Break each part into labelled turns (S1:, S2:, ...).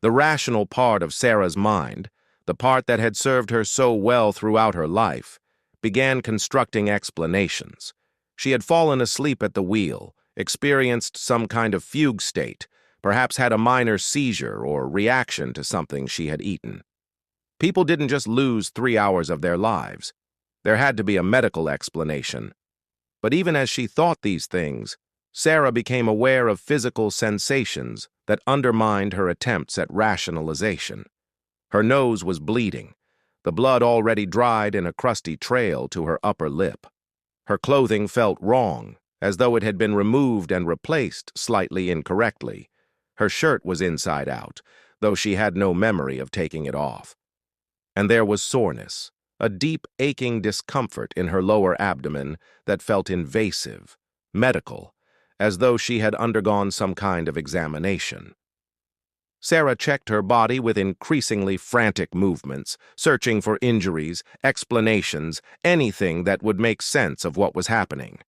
S1: The rational part of Sarah's mind, the part that had served her so well throughout her life, began constructing explanations. She had fallen asleep at the wheel, experienced some kind of fugue state, perhaps had a minor seizure or reaction to something she had eaten. People didn't just lose 3 hours of their lives. There had to be a medical explanation. But even as she thought these things, Sarah became aware of physical sensations that undermined her attempts at rationalization. Her nose was bleeding, the blood already dried in a crusty trail to her upper lip. Her clothing felt wrong, as though it had been removed and replaced slightly incorrectly. Her shirt was inside out, though she had no memory of taking it off. And there was soreness, a deep aching discomfort in her lower abdomen that felt invasive, medical, as though she had undergone some kind of examination. Sarah checked her body with increasingly frantic movements, searching for injuries, explanations, anything that would make sense of what was happening.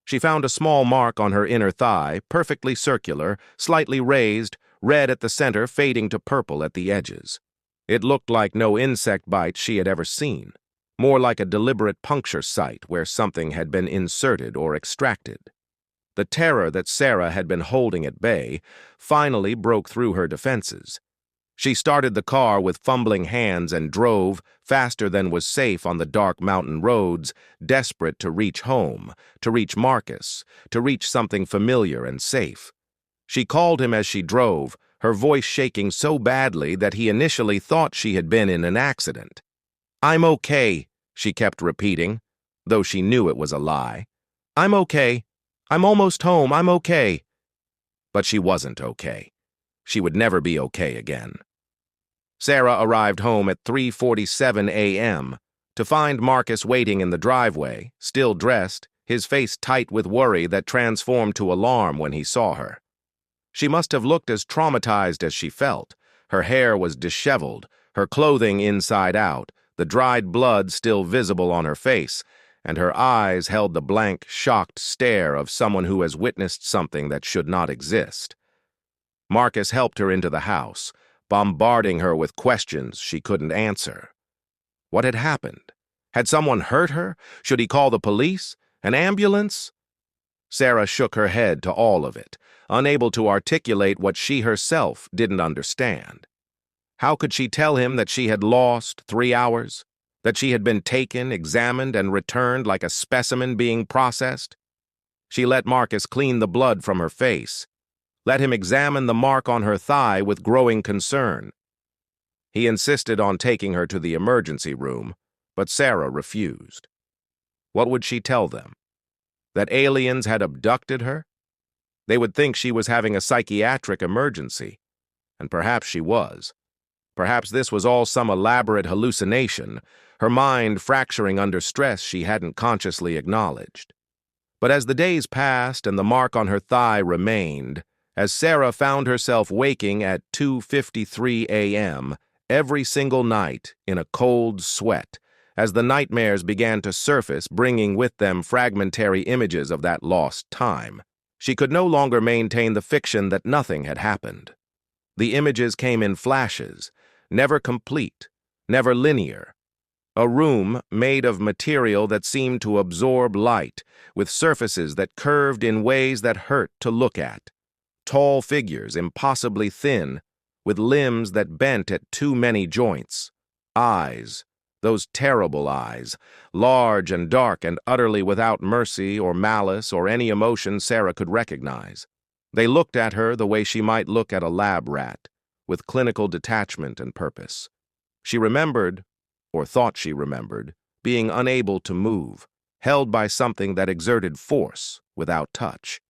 S1: She found a small mark on her inner thigh, perfectly circular, slightly raised, red at the center fading to purple at the edges. It looked like no insect bite she had ever seen, more like a deliberate puncture site where something had been inserted or extracted. The terror that Sarah had been holding at bay finally broke through her defenses. She started the car with fumbling hands and drove, faster than was safe on the dark mountain roads, desperate to reach home, to reach Marcus, to reach something familiar and safe. She called him as she drove, her voice shaking so badly that he initially thought she had been in an accident. "I'm okay," she kept repeating, though she knew it was a lie. "I'm okay. I'm almost home. I'm okay." But she wasn't okay. She would never be okay again. Sarah arrived home at 3:47 a.m. to find Marcus waiting in the driveway, still dressed, his face tight with worry that transformed to alarm when he saw her. She must have looked as traumatized as she felt. Her hair was disheveled, her clothing inside out, the dried blood still visible on her face, and her eyes held the blank, shocked stare of someone who has witnessed something that should not exist. Marcus helped her into the house, bombarding her with questions she couldn't answer. What had happened? Had someone hurt her? Should he call the police? An ambulance? Sarah shook her head to all of it, unable to articulate what she herself didn't understand. How could she tell him that she had lost 3 hours? That she had been taken, examined, and returned like a specimen being processed? She let Marcus clean the blood from her face, let him examine the mark on her thigh with growing concern. He insisted on taking her to the emergency room, but Sarah refused. What would she tell them? That aliens had abducted her? They would think she was having a psychiatric emergency, and perhaps she was. Perhaps this was all some elaborate hallucination, her mind fracturing under stress she hadn't consciously acknowledged. But as the days passed and the mark on her thigh remained, as Sarah found herself waking at 2:53 a.m. every single night in a cold sweat, as the nightmares began to surface, bringing with them fragmentary images of that lost time, she could no longer maintain the fiction that nothing had happened. The images came in flashes, never complete, never linear. A room made of material that seemed to absorb light, with surfaces that curved in ways that hurt to look at. Tall figures, impossibly thin, with limbs that bent at too many joints. Eyes, those terrible eyes, large and dark and utterly without mercy or malice or any emotion Sarah could recognize. They looked at her the way she might look at a lab rat, with clinical detachment and purpose. She remembered, or thought she remembered, being unable to move, held by something that exerted force without touch.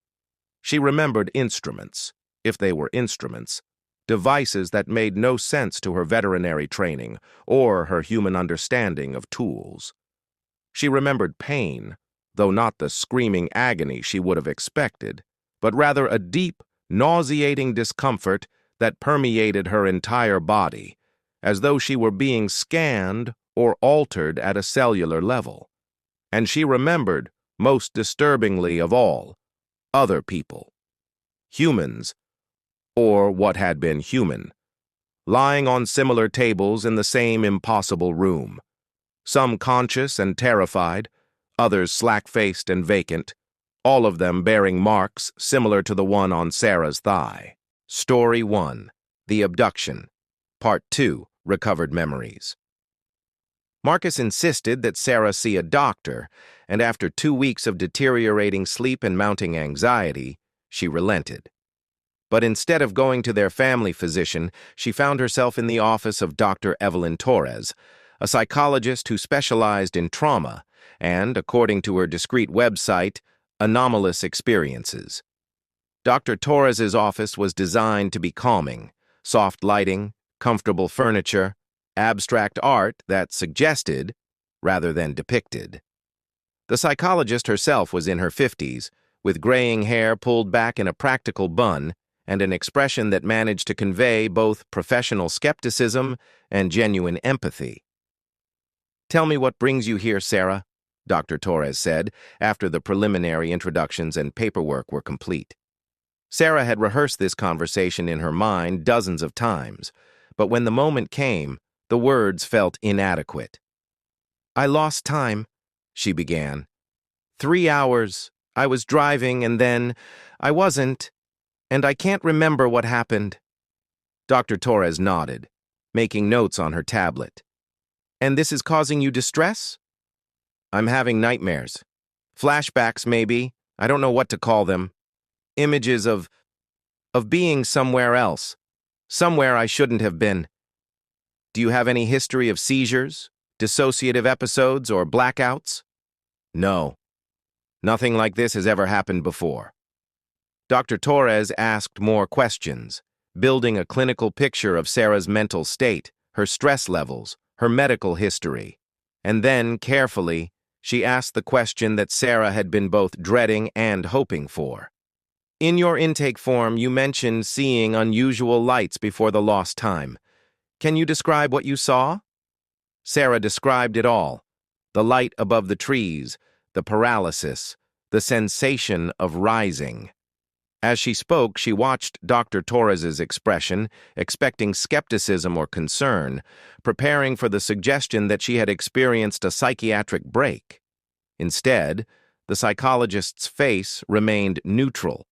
S1: She remembered instruments, if they were instruments, devices that made no sense to her veterinary training or her human understanding of tools. She remembered pain, though not the screaming agony she would have expected, but rather a deep, nauseating discomfort that permeated her entire body, as though she were being scanned or altered at a cellular level. And she remembered, most disturbingly of all, other people. Humans, or what had been human, lying on similar tables in the same impossible room. Some conscious and terrified, others slack-faced and vacant, all of them bearing marks similar to the one on Sarah's thigh. Story 1. The Abduction. Part 2. Recovered Memories. Marcus insisted that Sarah see a doctor, and after 2 weeks of deteriorating sleep and mounting anxiety, she relented. But instead of going to their family physician, she found herself in the office of Dr. Evelyn Torres, a psychologist who specialized in trauma and, according to her discreet website, anomalous experiences. Dr. Torres's office was designed to be calming: soft lighting, comfortable furniture, abstract art that suggested rather than depicted. The psychologist herself was in her 50s, with graying hair pulled back in a practical bun and an expression that managed to convey both professional skepticism and genuine empathy. "Tell me what brings you here, Sarah," Dr. Torres said, after the preliminary introductions and paperwork were complete. Sarah had rehearsed this conversation in her mind dozens of times, but when the moment came, the words felt inadequate. "I lost time," she began. 3 hours, I was driving and then I wasn't, and I can't remember what happened." Dr. Torres nodded, making notes on her tablet. "And this is causing you distress?" "I'm having nightmares. Flashbacks, maybe. I don't know what to call them. Images of being somewhere else. Somewhere I shouldn't have been." "Do you have any history of seizures, dissociative episodes, or blackouts?" "No. Nothing like this has ever happened before." Dr. Torres asked more questions, building a clinical picture of Sarah's mental state, her stress levels, her medical history. And then, carefully, she asked the question that Sarah had been both dreading and hoping for. "In your intake form, you mentioned seeing unusual lights before the lost time. Can you describe what you saw?" Sarah described it all: the light above the trees, the paralysis, the sensation of rising. As she spoke, she watched Dr. Torres's expression, expecting skepticism or concern, preparing for the suggestion that she had experienced a psychiatric break. Instead, the psychologist's face remained neutral,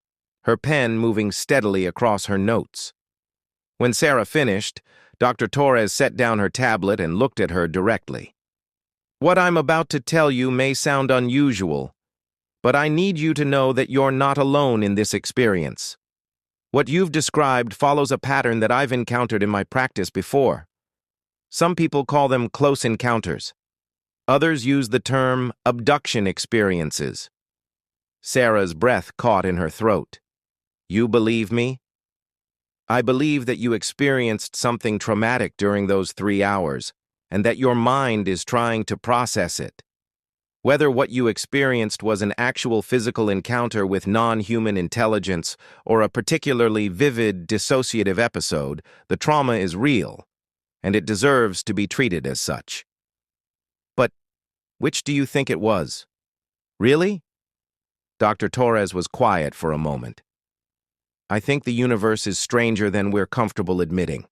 S1: her pen moving steadily across her notes. When Sarah finished, Dr. Torres set down her tablet and looked at her directly. "What I'm about to tell you may sound unusual, but I need you to know that you're not alone in this experience. What you've described follows a pattern that I've encountered in my practice before. Some people call them close encounters. Others use the term abduction experiences." Sarah's breath caught in her throat. "You believe me?" "I believe that you experienced something traumatic during those 3 hours, and that your mind is trying to process it. Whether what you experienced was an actual physical encounter with non-human intelligence or a particularly vivid dissociative episode, the trauma is real, and it deserves to be treated as such." "But which do you think it was? Really?" Dr. Torres was quiet for a moment. "I think the universe is stranger than we're comfortable admitting.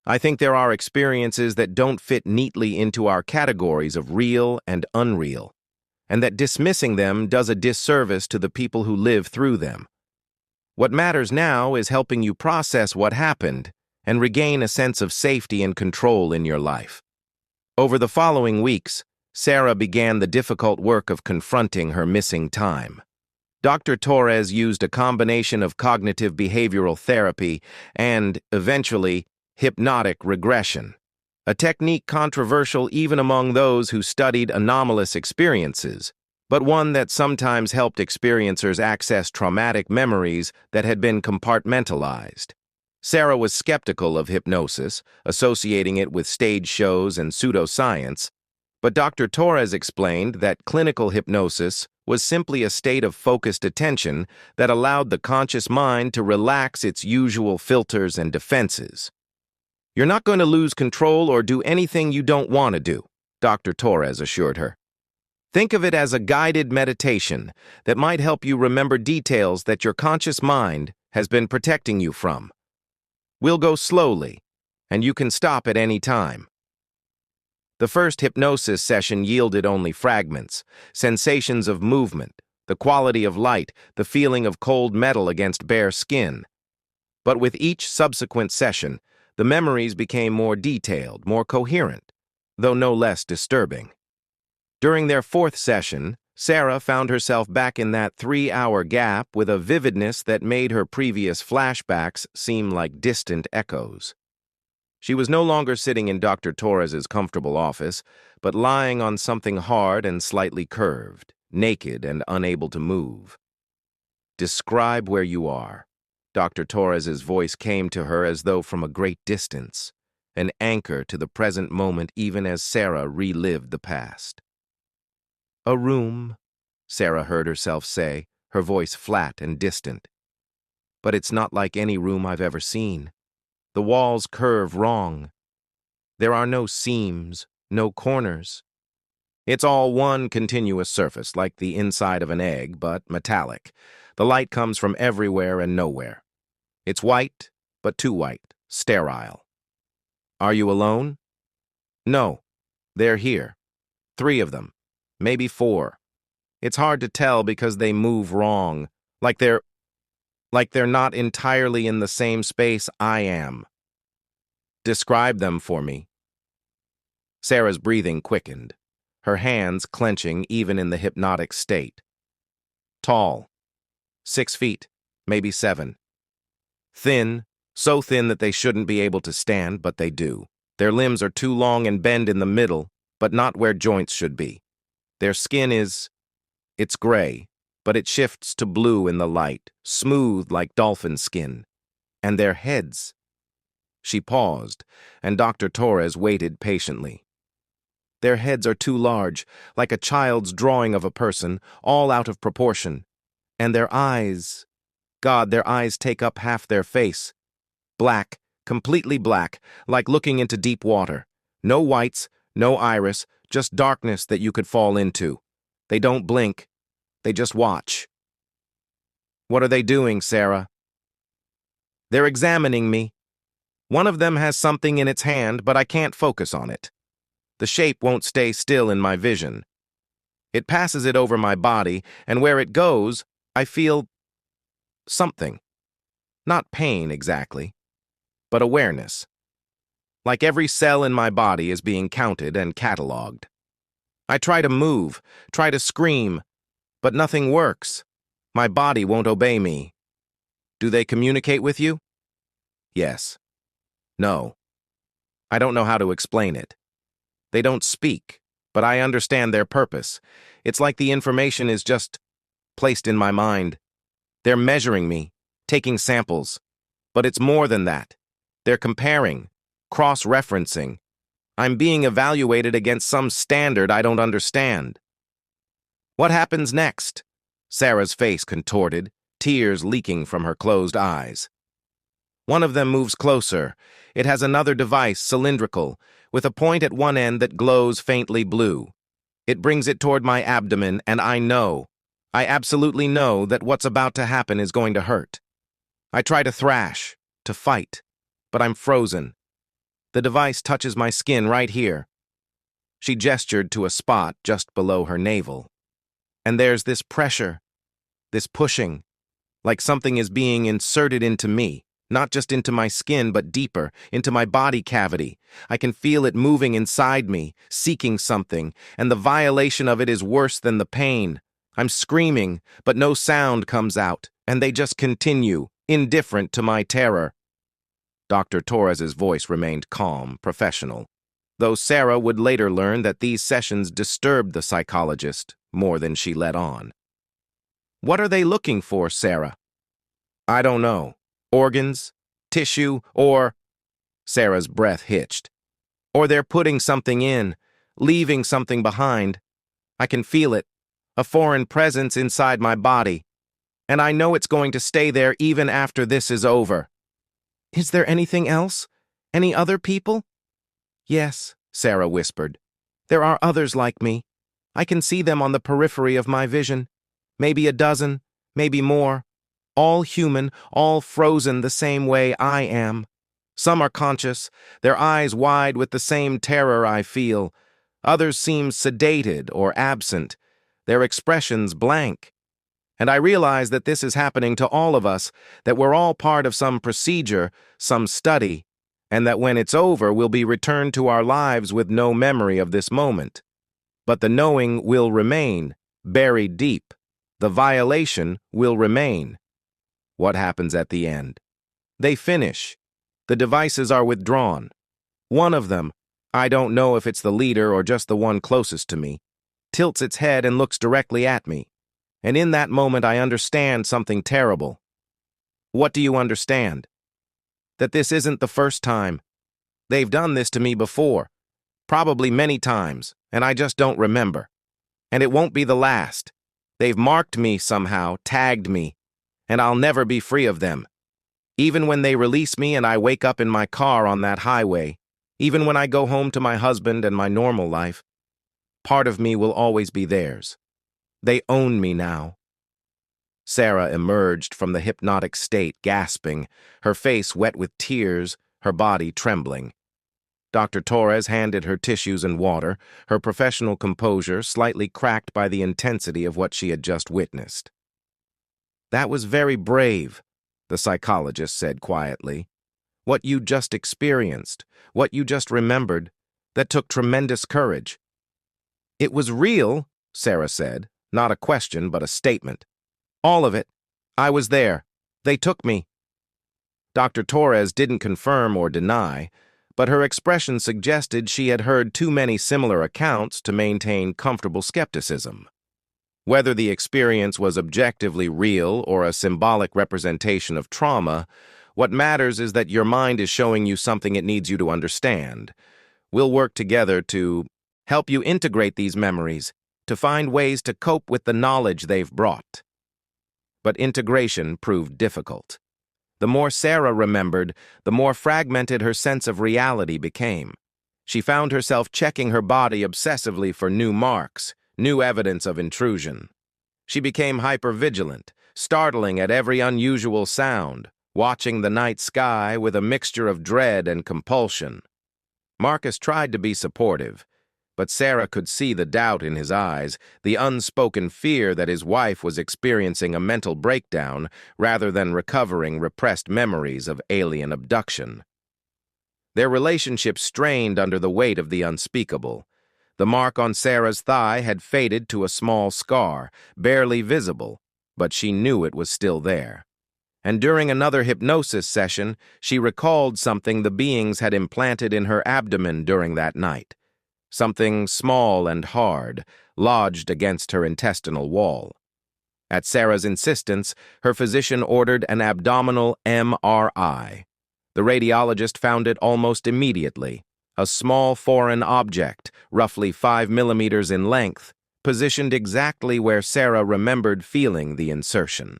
S1: I think there are experiences that don't fit neatly into our categories of real and unreal, and that dismissing them does a disservice to the people who live through them. What matters now is helping you process what happened and regain a sense of safety and control in your life." Over the following weeks, Sarah began the difficult work of confronting her missing time. Dr. Torres used a combination of cognitive behavioral therapy and, eventually, hypnotic regression, a technique controversial even among those who studied anomalous experiences, but one that sometimes helped experiencers access traumatic memories that had been compartmentalized. Sarah was skeptical of hypnosis, associating it with stage shows and pseudoscience, but Dr. Torres explained that clinical hypnosis was simply a state of focused attention that allowed the conscious mind to relax its usual filters and defenses. "You're not going to lose control or do anything you don't want to do," Dr. Torres assured her. "Think of it as a guided meditation that might help you remember details that your conscious mind has been protecting you from. We'll go slowly, and you can stop at any time. The first hypnosis session yielded only fragments, sensations of movement, the quality of light, the feeling of cold metal against bare skin. But with each subsequent session, the memories became more detailed, more coherent, though no less disturbing. During their fourth session, Sarah found herself back in that 3-hour gap with a vividness that made her previous flashbacks seem like distant echoes. She was no longer sitting in Dr. Torres's comfortable office, but lying on something hard and slightly curved, naked and unable to move. "Describe where you are." Dr. Torres's voice came to her as though from a great distance, an anchor to the present moment even as Sarah relived the past. "A room," Sarah heard herself say, her voice flat and distant. "But it's not like any room I've ever seen. The walls curve wrong. There are no seams, no corners. It's all one continuous surface, like the inside of an egg, but metallic. The light comes from everywhere and nowhere. It's white, but too white, sterile. Are you alone?" "No. They're here. 3 of them. Maybe 4. It's hard to tell because they move wrong, like they're not entirely in the same space I am." "Describe them for me." Sarah's breathing quickened, her hands clenching even in the hypnotic state. "Tall. 6 feet, maybe 7. Thin, so thin that they shouldn't be able to stand, but they do. Their limbs are too long and bend in the middle, but not where joints should be. Their skin it's gray, but it shifts to blue in the light, smooth like dolphin skin. And their heads." She paused, and Dr. Torres waited patiently. "Their heads are too large, like a child's drawing of a person, all out of proportion. And their eyes, God, their eyes take up half their face. Black, completely black, like looking into deep water. No whites, no iris, just darkness that you could fall into. They don't blink. They just watch." "What are they doing, Sarah?" "They're examining me. One of them has something in its hand, but I can't focus on it. The shape won't stay still in my vision. It passes it over my body, and where it goes, I feel something. Not pain, exactly, but awareness. Like every cell in my body is being counted and cataloged. I try to move, try to scream, but nothing works. My body won't obey me." "Do they communicate with you?" "Yes. No. I don't know how to explain it. They don't speak, but I understand their purpose. It's like the information is just placed in my mind. They're measuring me, taking samples. But it's more than that. They're comparing, cross-referencing. I'm being evaluated against some standard I don't understand." "What happens next?" Sarah's face contorted, tears leaking from her closed eyes. "One of them moves closer. It has another device, cylindrical, with a point at one end that glows faintly blue. It brings it toward my abdomen, and I absolutely know that what's about to happen is going to hurt. I try to thrash, to fight, but I'm frozen. The device touches my skin right here." She gestured to a spot just below her navel. "And there's this pressure, this pushing, like something is being inserted into me, not just into my skin, but deeper, into my body cavity. I can feel it moving inside me, seeking something, and the violation of it is worse than the pain. I'm screaming, but no sound comes out, and they just continue, indifferent to my terror." Dr. Torres's voice remained calm, professional, though Sarah would later learn that these sessions disturbed the psychologist more than she let on. "What are they looking for, Sarah?" "I don't know. Organs, tissue, or—" Sarah's breath hitched. "Or they're putting something in, leaving something behind. I can feel it, a foreign presence inside my body. And I know it's going to stay there even after this is over." "Is there anything else? Any other people?" "Yes," Sarah whispered. "There are others like me. I can see them on the periphery of my vision. Maybe a dozen, maybe more. All human, all frozen the same way I am. Some are conscious, their eyes wide with the same terror I feel. Others seem sedated or absent, their expressions blank. And I realize that this is happening to all of us, that we're all part of some procedure, some study, and that when it's over, we'll be returned to our lives with no memory of this moment. But the knowing will remain, buried deep. The violation will remain. What happens at the end? They finish. The devices are withdrawn. One of them, I don't know if it's the leader or just the one closest to me, tilts its head and looks directly at me. And in that moment I understand something terrible. What do you understand? That this isn't the first time. They've done this to me before, probably many times, and I just don't remember. And it won't be the last. They've marked me somehow, tagged me, and I'll never be free of them. Even when they release me and I wake up in my car on that highway, even when I go home to my husband and my normal life, part of me will always be theirs. They own me now. Sarah emerged from the hypnotic state, gasping, her face wet with tears, her body trembling. Dr. Torres handed her tissues and water, her professional composure slightly cracked by the intensity of what she had just witnessed. "That was very brave," the psychologist said quietly. "What you just experienced, what you just remembered, that took tremendous courage." "It was real," Sarah said, not a question but a statement. "All of it. I was there. They took me." Dr. Torres didn't confirm or deny, but her expression suggested she had heard too many similar accounts to maintain comfortable skepticism. Whether the experience was objectively real or a symbolic representation of trauma, what matters is that your mind is showing you something it needs you to understand. We'll work together to help you integrate these memories, to find ways to cope with the knowledge they've brought. But integration proved difficult. The more Sarah remembered, the more fragmented her sense of reality became. She found herself checking her body obsessively for new marks, new evidence of intrusion. She became hypervigilant, startling at every unusual sound, watching the night sky with a mixture of dread and compulsion. Marcus tried to be supportive, but Sarah could see the doubt in his eyes, the unspoken fear that his wife was experiencing a mental breakdown rather than recovering repressed memories of alien abduction. Their relationship strained under the weight of the unspeakable. The mark on Sarah's thigh had faded to a small scar, barely visible, but she knew it was still there. And during another hypnosis session, she recalled something the beings had implanted in her abdomen during that night. Something small and hard, lodged against her intestinal wall. At Sarah's insistence, her physician ordered an abdominal MRI. The radiologist found it almost immediately, a small foreign object, roughly 5 millimeters in length, positioned exactly where Sarah remembered feeling the insertion.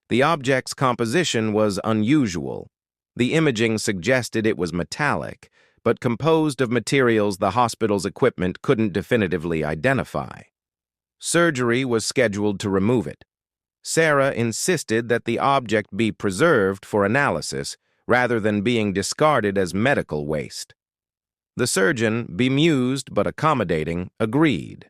S1: The object's composition was unusual. The imaging suggested it was metallic, but composed of materials the hospital's equipment couldn't definitively identify. Surgery was scheduled to remove it. Sarah insisted that the object be preserved for analysis rather than being discarded as medical waste. The surgeon, bemused but accommodating, agreed.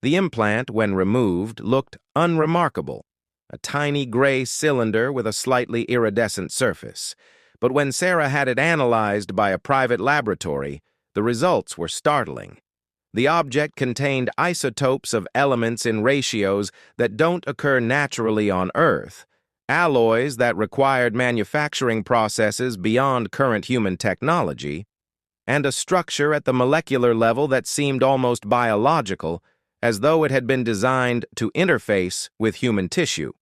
S1: The implant, when removed, looked unremarkable, a tiny gray cylinder with a slightly iridescent surface. But when Sarah had it analyzed by a private laboratory, the results were startling. The object contained isotopes of elements in ratios that don't occur naturally on Earth, alloys that required manufacturing processes beyond current human technology, and a structure at the molecular level that seemed almost biological, as though it had been designed to interface with human tissue.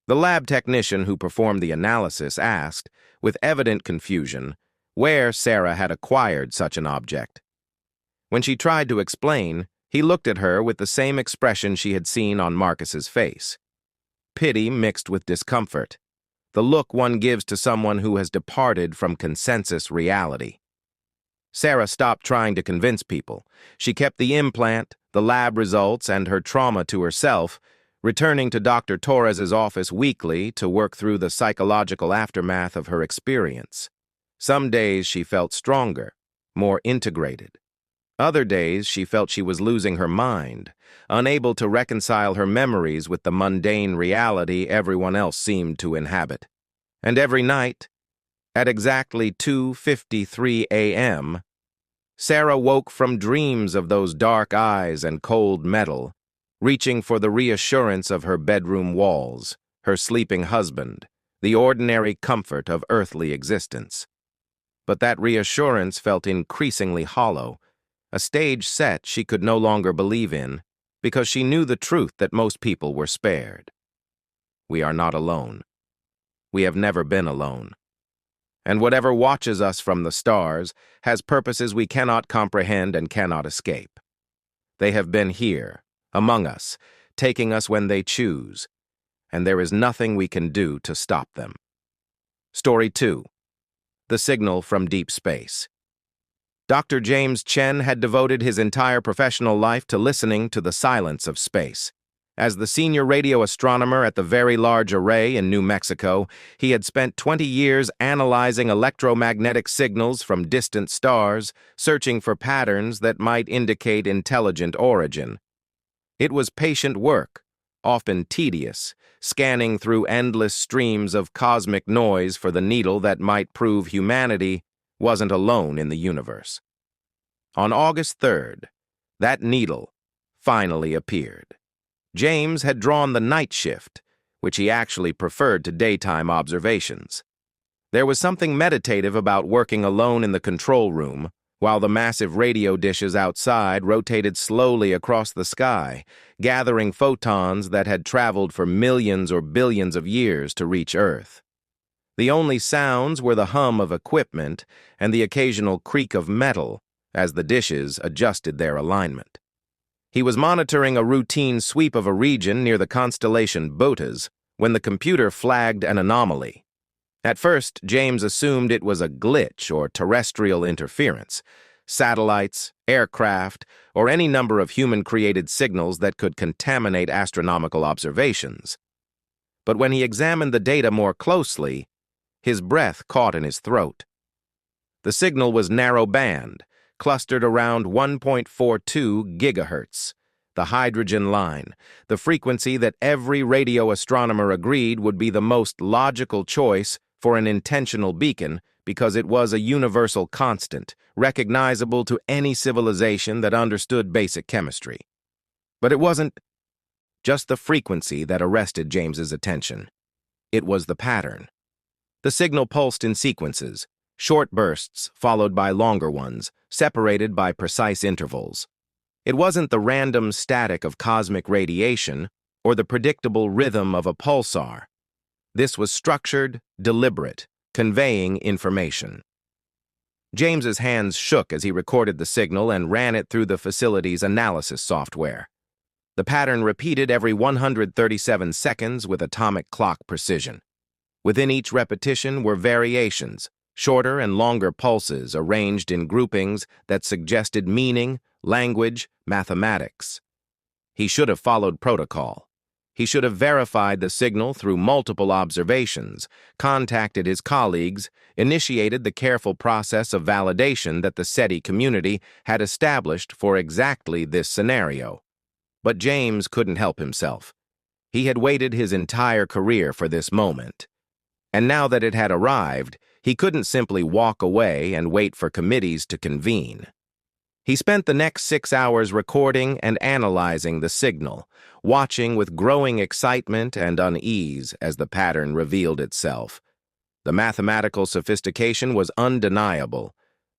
S1: The lab technician who performed the analysis asked, with evident confusion, where Sarah had acquired such an object. When she tried to explain, he looked at her with the same expression she had seen on Marcus's face. Pity mixed with discomfort, the look one gives to someone who has departed from consensus reality. Sarah stopped trying to convince people. She kept the implant, the lab results, and her trauma to herself, returning to Dr. Torres's office weekly to work through the psychological aftermath of her experience. Some days she felt stronger, more integrated. Other days she felt she was losing her mind, unable to reconcile her memories with the mundane reality everyone else seemed to inhabit. And every night, at exactly 2:53 a.m., Sarah woke from dreams of those dark eyes and cold metal, reaching for the reassurance of her bedroom walls, her sleeping husband, the ordinary comfort of earthly existence. But that reassurance felt increasingly hollow, a stage set she could no longer believe in, because she knew the truth that most people were spared. We are not alone. We have never been alone. And whatever watches us from the stars has purposes we cannot comprehend and cannot escape. They have been here, among us, taking us when they choose, and there is nothing we can do to stop them. Story 2. The Signal from Deep Space. Dr. James Chen had devoted his entire professional life to listening to the silence of space. As the senior radio astronomer at the Very Large Array in New Mexico, he had spent 20 years analyzing electromagnetic signals from distant stars, searching for patterns that might indicate intelligent origin. It was patient work, often tedious, scanning through endless streams of cosmic noise for the needle that might prove humanity wasn't alone in the universe. On August 3rd, that needle finally appeared. James had drawn the night shift, which he actually preferred to daytime observations. There was something meditative about working alone in the control room, while the massive radio dishes outside rotated slowly across the sky, gathering photons that had traveled for millions or billions of years to reach Earth. The only sounds were the hum of equipment and the occasional creak of metal as the dishes adjusted their alignment. He was monitoring a routine sweep of a region near the constellation Boötes when the computer flagged an anomaly. At first, James assumed it was a glitch or terrestrial interference, satellites, aircraft, or any number of human-created signals that could contaminate astronomical observations. But when he examined the data more closely, his breath caught in his throat. The signal was narrow-band, clustered around 1.42 gigahertz, the hydrogen line, the frequency that every radio astronomer agreed would be the most logical choice for an intentional beacon because it was a universal constant, recognizable to any civilization that understood basic chemistry. But it wasn't just the frequency that arrested James's attention. It was the pattern. The signal pulsed in sequences, short bursts followed by longer ones, separated by precise intervals. It wasn't the random static of cosmic radiation or the predictable rhythm of a pulsar. This was structured, deliberate, conveying information. James's hands shook as he recorded the signal and ran it through the facility's analysis software. The pattern repeated every 137 seconds with atomic clock precision. Within each repetition were variations, shorter and longer pulses arranged in groupings that suggested meaning, language, mathematics. He should have followed protocol. He should have verified the signal through multiple observations, contacted his colleagues, initiated the careful process of validation that the SETI community had established for exactly this scenario. But James couldn't help himself. He had waited his entire career for this moment. And now that it had arrived, he couldn't simply walk away and wait for committees to convene. He spent the next 6 hours recording and analyzing the signal, watching with growing excitement and unease as the pattern revealed itself. The mathematical sophistication was undeniable.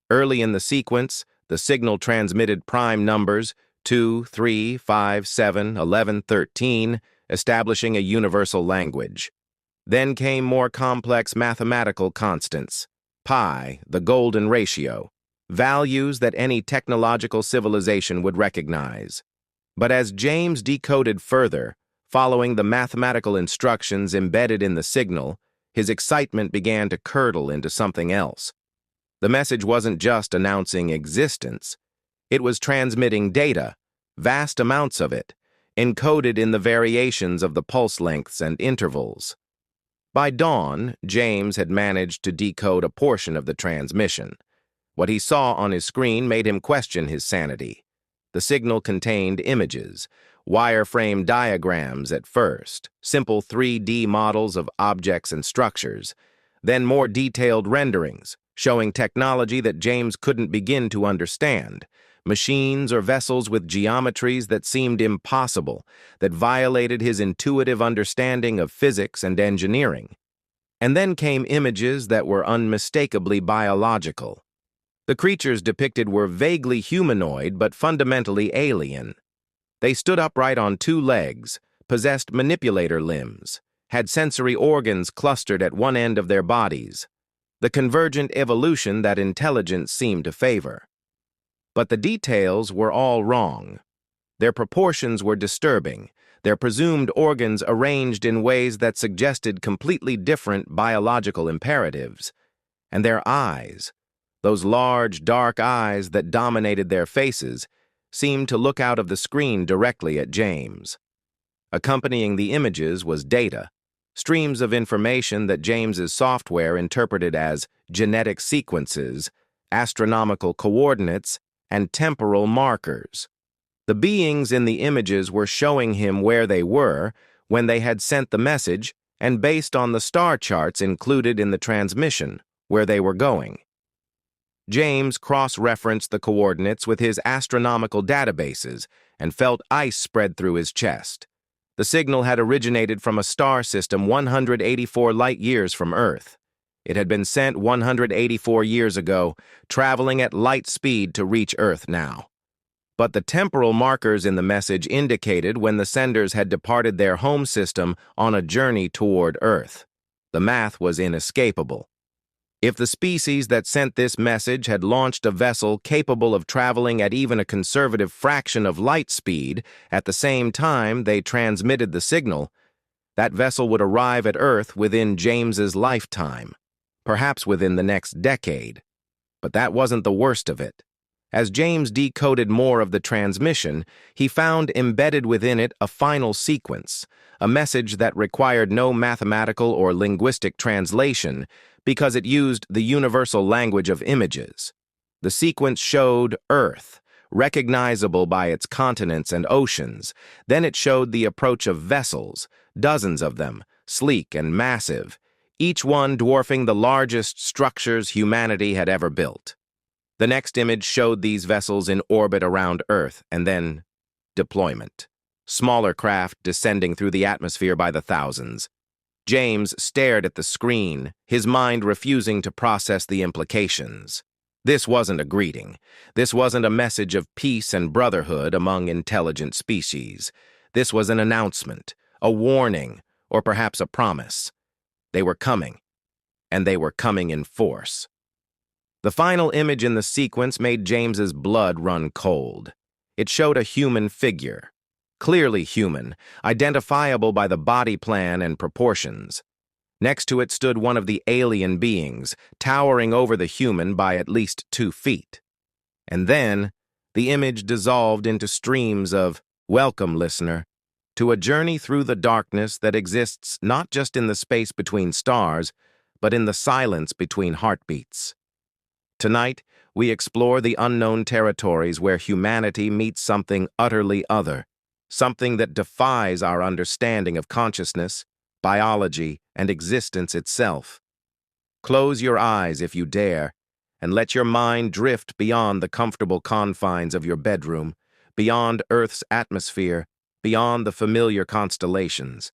S1: Early in the sequence, the signal transmitted prime numbers 2, 3, 5, 7, 11, 13, establishing a universal language. Then came more complex mathematical constants, pi, the golden ratio, values that any technological civilization would recognize. But as James decoded further, following the mathematical instructions embedded in the signal, his excitement began to curdle into something else. The message wasn't just announcing existence. It was transmitting data, vast amounts of it, encoded in the variations of the pulse lengths and intervals. By dawn, James had managed to decode a portion of the transmission. What he saw on his screen made him question his sanity. The signal contained images, wireframe diagrams at first, simple 3D models of objects and structures, then more detailed renderings, showing technology that James couldn't begin to understand, machines or vessels with geometries that seemed impossible, that violated his intuitive understanding of physics and engineering. And then came images that were unmistakably biological. The creatures depicted were vaguely humanoid but fundamentally alien. They stood upright on two legs, possessed manipulator limbs, had sensory organs clustered at one end of their bodies, the convergent evolution that intelligence seemed to favor. But the details were all wrong. Their proportions were disturbing, their presumed organs arranged in ways that suggested completely different biological imperatives. And their eyes, those large, dark eyes that dominated their faces, seemed to look out of the screen directly at James. Accompanying the images was data, streams of information that James's software interpreted as genetic sequences, astronomical coordinates, and temporal markers. The beings in the images were showing him where they were when they had sent the message and based on the star charts included in the transmission, where they were going. James cross-referenced the coordinates with his astronomical databases and felt ice spread through his chest. The signal had originated from a star system 184 light-years from Earth. It had been sent 184 years ago, traveling at light speed to reach Earth now. But the temporal markers in the message indicated when the senders had departed their home system on a journey toward Earth. The math was inescapable. If the species that sent this message had launched a vessel capable of traveling at even a conservative fraction of light speed at the same time they transmitted the signal, that vessel would arrive at Earth within James's lifetime, perhaps within the next decade. But that wasn't the worst of it. As James decoded more of the transmission, he found embedded within it a final sequence, a message that required no mathematical or linguistic translation because it used the universal language of images. The sequence showed Earth, recognizable by its continents and oceans. Then it showed the approach of vessels, dozens of them, sleek and massive, each one dwarfing the largest structures humanity had ever built. The next image showed these vessels in orbit around Earth, and then deployment. Smaller craft descending through the atmosphere by the thousands. James stared at the screen, his mind refusing to process the implications. This wasn't a greeting. This wasn't a message of peace and brotherhood among intelligent species. This was an announcement, a warning, or perhaps a promise. They were coming, and they were coming in force. The final image in the sequence made James's blood run cold. It showed a human figure. Clearly human, identifiable by the body plan and proportions. Next to it stood one of the alien beings, towering over the human by at least 2 feet. And then, the image dissolved into streams of, "Welcome, listener," to a journey through the darkness that exists not just in the space between stars, but in the silence between heartbeats. Tonight, we explore the unknown territories where humanity meets something utterly other, something that defies our understanding of consciousness, biology, and existence itself. Close your eyes if you dare, and let your mind drift beyond the comfortable confines of your bedroom, beyond Earth's atmosphere, beyond the familiar constellations.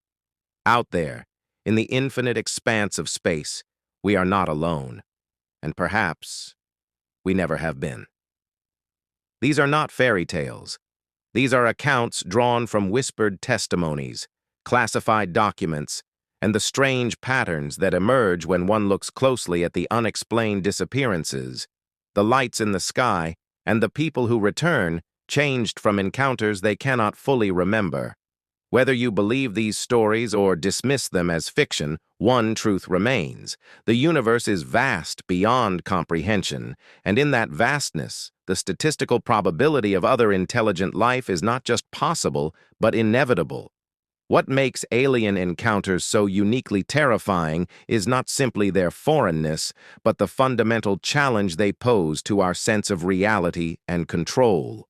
S1: Out there, in the infinite expanse of space, we are not alone, and perhaps we never have been. These are not fairy tales. These are accounts drawn from whispered testimonies, classified documents, and the strange patterns that emerge when one looks closely at the unexplained disappearances, the lights in the sky, and the people who return, changed from encounters they cannot fully remember. Whether you believe these stories or dismiss them as fiction, one truth remains. The universe is vast beyond comprehension, and in that vastness, the statistical probability of other intelligent life is not just possible, but inevitable. What makes alien encounters so uniquely terrifying is not simply their foreignness, but the fundamental challenge they pose to our sense of reality and control.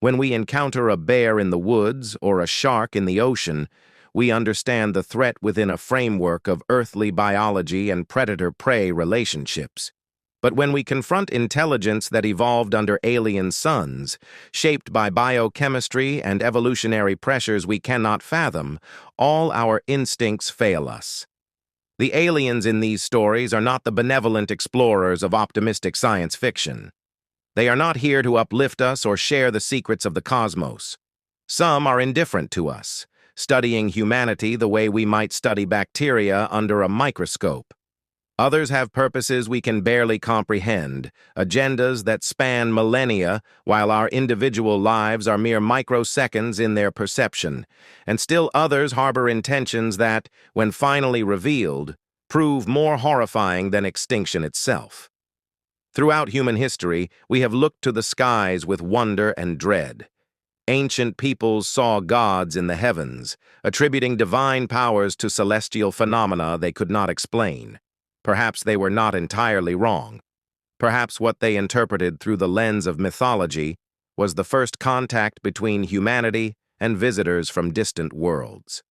S1: When we encounter a bear in the woods or a shark in the ocean, we understand the threat within a framework of earthly biology and predator-prey relationships. But when we confront intelligence that evolved under alien suns, shaped by biochemistry and evolutionary pressures we cannot fathom, all our instincts fail us. The aliens in these stories are not the benevolent explorers of optimistic science fiction. They are not here to uplift us or share the secrets of the cosmos. Some are indifferent to us, studying humanity the way we might study bacteria under a microscope. Others have purposes we can barely comprehend, agendas that span millennia, while our individual lives are mere microseconds in their perception, and still others harbor intentions that, when finally revealed, prove more horrifying than extinction itself. Throughout human history, we have looked to the skies with wonder and dread. Ancient peoples saw gods in the heavens, attributing divine powers to celestial phenomena they could not explain. Perhaps they were not entirely wrong. Perhaps what they interpreted through the lens of mythology was the first contact between humanity and visitors from distant worlds.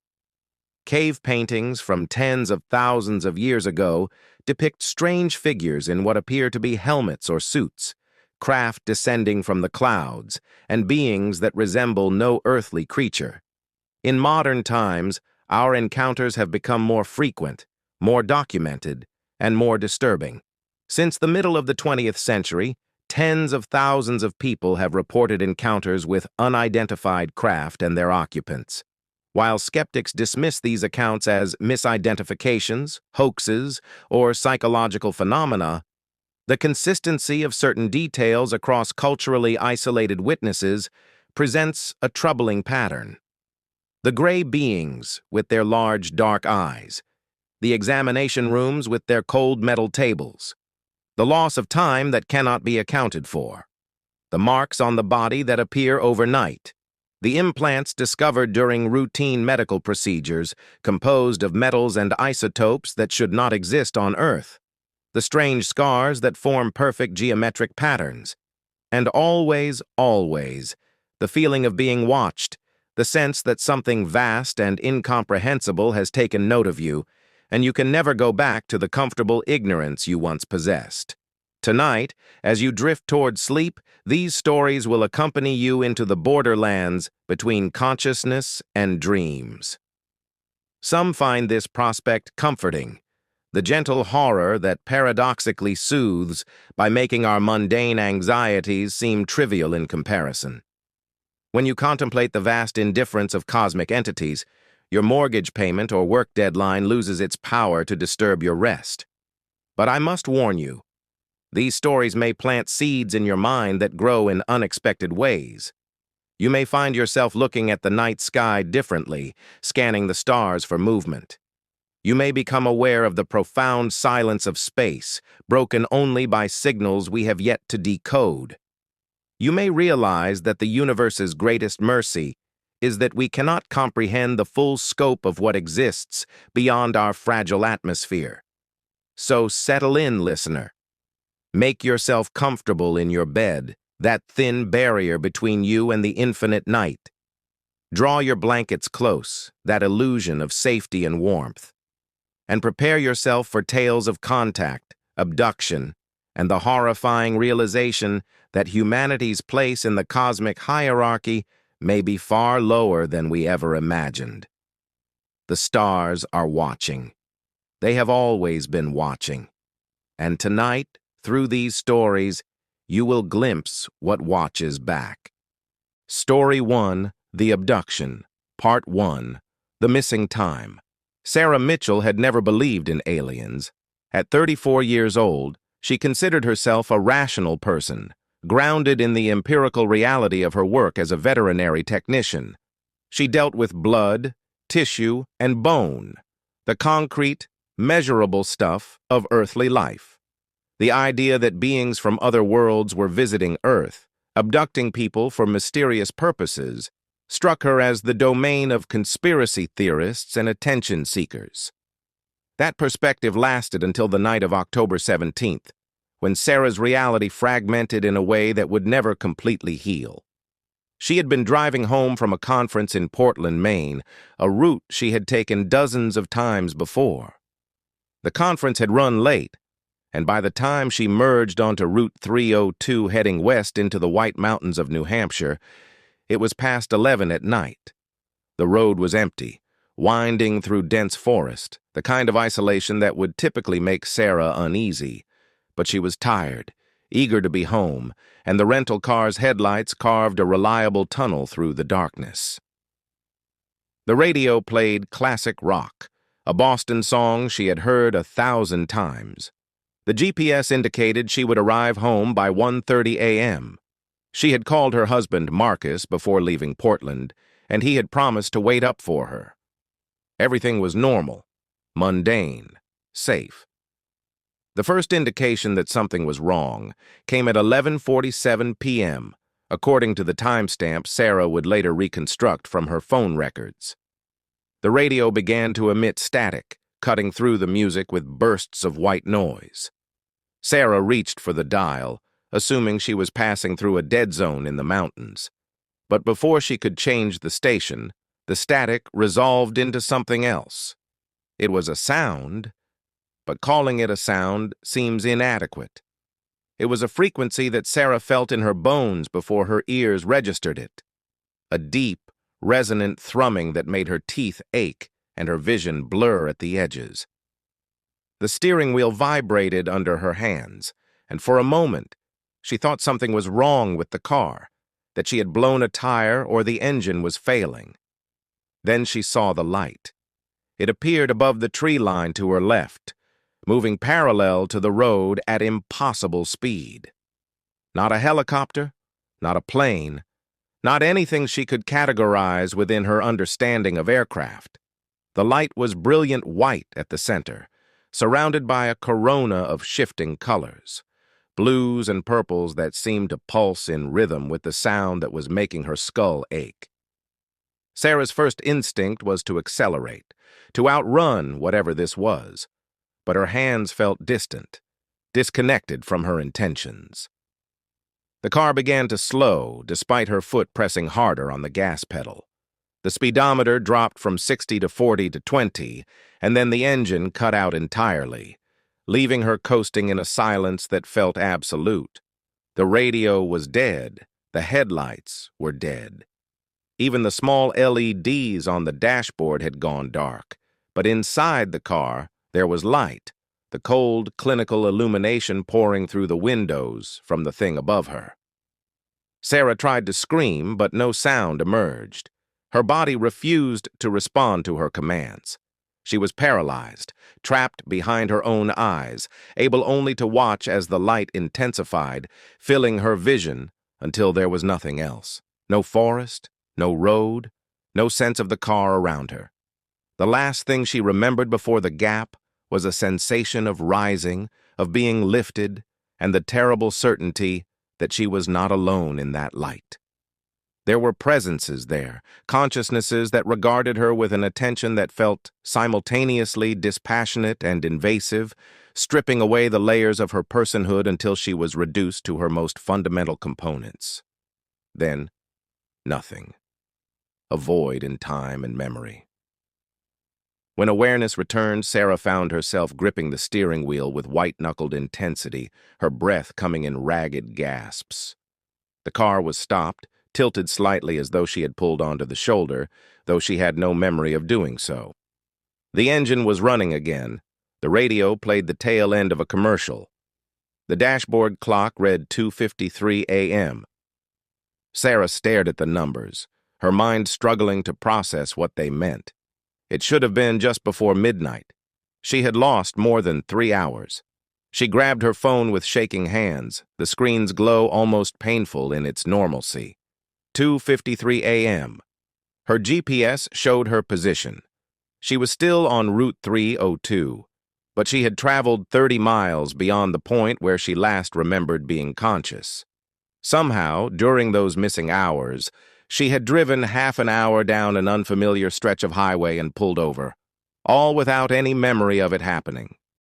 S1: Cave paintings from tens of thousands of years ago depict strange figures in what appear to be helmets or suits, craft descending from the clouds, and beings that resemble no earthly creature. In modern times, our encounters have become more frequent, more documented, and more disturbing. Since the middle of the 20th century, tens of thousands of people have reported encounters with unidentified craft and their occupants. While skeptics dismiss these accounts as misidentifications, hoaxes, or psychological phenomena, the consistency of certain details across culturally isolated witnesses presents a troubling pattern. The gray beings with their large dark eyes, the examination rooms with their cold metal tables, the loss of time that cannot be accounted for, the marks on the body that appear overnight, the implants discovered during routine medical procedures composed of metals and isotopes that should not exist on Earth, the strange scars that form perfect geometric patterns, and always, the feeling of being watched, the sense that something vast and incomprehensible has taken note of you, and you can never go back to the comfortable ignorance you once possessed. Tonight, as you drift toward sleep, these stories will accompany you into the borderlands between consciousness and dreams. Some find this prospect comforting, the gentle horror that paradoxically soothes by making our mundane anxieties seem trivial in comparison. When you contemplate the vast indifference of cosmic entities, your mortgage payment or work deadline loses its power to disturb your rest. But I must warn you, these stories may plant seeds in your mind that grow in unexpected ways. You may find yourself looking at the night sky differently, scanning the stars for movement. You may become aware of the profound silence of space, broken only by signals we have yet to decode. You may realize that the universe's greatest mercy is that we cannot comprehend the full scope of what exists beyond our fragile atmosphere. So settle in, listener. Make yourself comfortable in your bed, that thin barrier between you and the infinite night. Draw your blankets close, that illusion of safety and warmth. And prepare yourself for tales of contact, abduction, and the horrifying realization that humanity's place in the cosmic hierarchy may be far lower than we ever imagined. The stars are watching. They have always been watching. And tonight, through these stories, you will glimpse what watches back. Story 1, The Abduction. Part 1, The Missing Time. Sarah Mitchell had never believed in aliens. At 34 years old, she considered herself a rational person, grounded in the empirical reality of her work as a veterinary technician. She dealt with blood, tissue, and bone, the concrete, measurable stuff of earthly life. The idea that beings from other worlds were visiting Earth, abducting people for mysterious purposes, struck her as the domain of conspiracy theorists and attention seekers. That perspective lasted until the night of October 17th, when Sarah's reality fragmented in a way that would never completely heal. She had been driving home from a conference in Portland, Maine, a route she had taken dozens of times before. The conference had run late, and by the time she merged onto Route 302 heading west into the White Mountains of New Hampshire, it was past 11 at night. The road was empty, winding through dense forest, the kind of isolation that would typically make Sarah uneasy. But she was tired, eager to be home, and the rental car's headlights carved a reliable tunnel through the darkness. The radio played classic rock, a Boston song she had heard 1,000 times. The GPS indicated she would arrive home by 1:30 a.m. She had called her husband Marcus before leaving Portland, and he had promised to wait up for her. Everything was normal, mundane, safe. The first indication that something was wrong came at 11:47 p.m., according to the timestamp Sarah would later reconstruct from her phone records. The radio began to emit static, cutting through the music with bursts of white noise. Sarah reached for the dial, assuming she was passing through a dead zone in the mountains. But before she could change the station, the static resolved into something else. It was a sound, but calling it a sound seems inadequate. It was a frequency that Sarah felt in her bones before her ears registered it. A deep, resonant thrumming that made her teeth ache and her vision blur at the edges. The steering wheel vibrated under her hands, and for a moment, she thought something was wrong with the car, that she had blown a tire or the engine was failing. Then she saw the light. It appeared above the tree line to her left, moving parallel to the road at impossible speed. Not a helicopter, not a plane, not anything she could categorize within her understanding of aircraft. The light was brilliant white at the center, surrounded by a corona of shifting colors, blues and purples that seemed to pulse in rhythm with the sound that was making her skull ache. Sarah's first instinct was to accelerate, to outrun whatever this was, but her hands felt distant, disconnected from her intentions. The car began to slow, despite her foot pressing harder on the gas pedal. The speedometer dropped from 60 to 40 to 20, and then the engine cut out entirely, leaving her coasting in a silence that felt absolute. The radio was dead. The headlights were dead. Even the small LEDs on the dashboard had gone dark, but inside the car, there was light, the cold, clinical illumination pouring through the windows from the thing above her. Sarah tried to scream, but no sound emerged. Her body refused to respond to her commands. She was paralyzed, trapped behind her own eyes, able only to watch as the light intensified, filling her vision until there was nothing else. No forest, no road, no sense of the car around her. The last thing she remembered before the gap was a sensation of rising, of being lifted, and the terrible certainty that she was not alone in that light. There were presences there, consciousnesses that regarded her with an attention that felt simultaneously dispassionate and invasive, stripping away the layers of her personhood until she was reduced to her most fundamental components. Then, nothing. A void in time and memory. When awareness returned, Sarah found herself gripping the steering wheel with white-knuckled intensity, her breath coming in ragged gasps. The car was stopped, tilted slightly as though she had pulled onto the shoulder, though she had no memory of doing so. The engine was running again. The radio played the tail end of a commercial. The dashboard clock read 2:53 a.m. Sarah stared at the numbers, her mind struggling to process what they meant. It should have been just before midnight. She had lost more than 3 hours. She grabbed her phone with shaking hands, the screen's glow almost painful in its normalcy. 2:53 a.m. Her GPS showed her position. She was still on Route 302, but she had traveled 30 miles beyond the point where she last remembered being conscious. Somehow, during those missing hours, She had driven half an hour down an unfamiliar stretch of highway and pulled over, all without any memory of it happening.